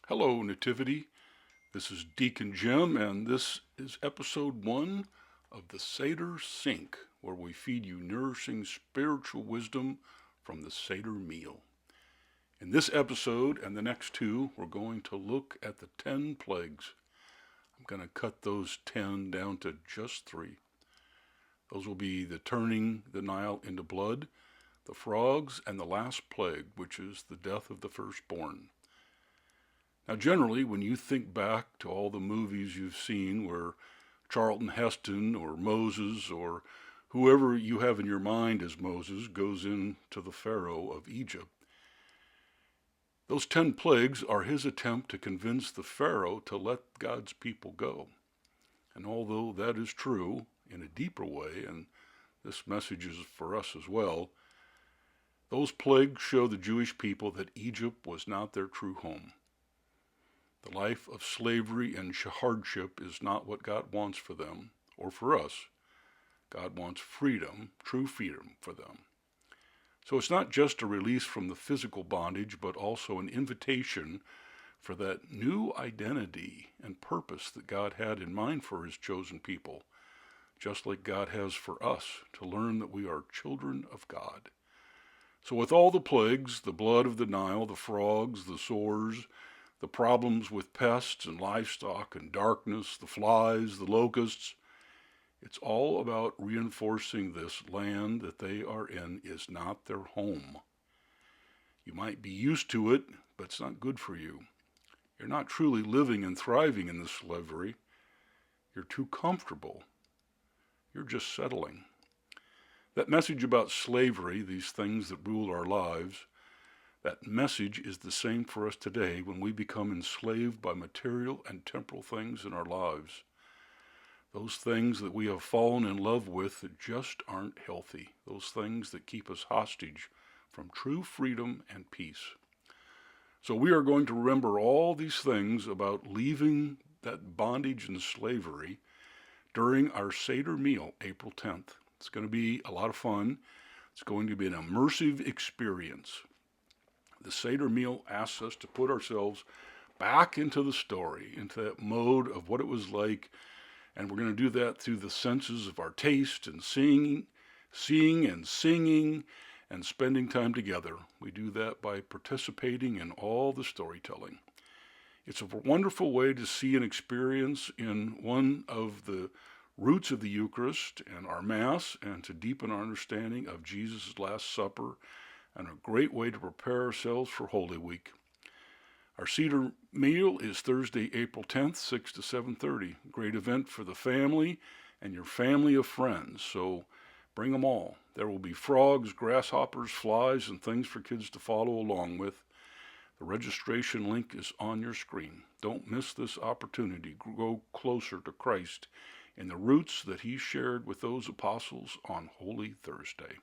Hello, Nativity. This is Deacon Jim, and this is episode 1 of the Seder Sink, where we feed you nourishing spiritual wisdom from the Seder meal. In this episode and the next two, we're going to look at the 10 plagues. I'm going to cut those 10 down to just 3. Those will be the turning the Nile into blood, the frogs, and the last plague, which is the death of the firstborn. Now, generally, when you think back to all the movies you've seen where Charlton Heston or Moses or whoever you have in your mind as Moses goes into the Pharaoh of Egypt, those 10 plagues are his attempt to convince the Pharaoh to let God's people go. And although that is true in a deeper way, and this message is for us as well, those plagues show the Jewish people that Egypt was not their true home. The life of slavery and hardship is not what God wants for them or for us. God wants freedom, true freedom for them. So it's not just a release from the physical bondage, but also an invitation for that new identity and purpose that God had in mind for his chosen people, just like God has for us, to learn that we are children of God. So with all the plagues, the blood of the Nile, the frogs, the sores, the problems with pests and livestock and darkness, the flies, the locusts, it's all about reinforcing this land that they are in is not their home. You might be used to it, but it's not good for you. You're not truly living and thriving in this slavery. You're too comfortable. You're just settling. That message about slavery, these things that rule our lives, that message is the same for us today when we become enslaved by material and temporal things in our lives. Those things that we have fallen in love with that just aren't healthy. Those things that keep us hostage from true freedom and peace. So we are going to remember all these things about leaving that bondage and slavery during our Seder meal, April 10th. It's going to be a lot of fun. It's going to be an immersive experience. The Seder meal asks us to put ourselves back into the story, into that mode of what it was like, and we're going to do that through the senses of our taste and seeing and singing and spending time together. We do that by participating in all the storytelling. It's a wonderful way to see and experience in one of the roots of the Eucharist and our Mass, and to deepen our understanding of Jesus' Last Supper, and a great way to prepare ourselves for Holy Week. Our Seder meal is Thursday, April 10th, 6 to 7:30. Great event for the family and your family of friends, so bring them all. There will be frogs, grasshoppers, flies, and things for kids to follow along with. The registration link is on your screen. Don't miss this opportunity. Grow closer to Christ in the roots that he shared with those apostles on Holy Thursday.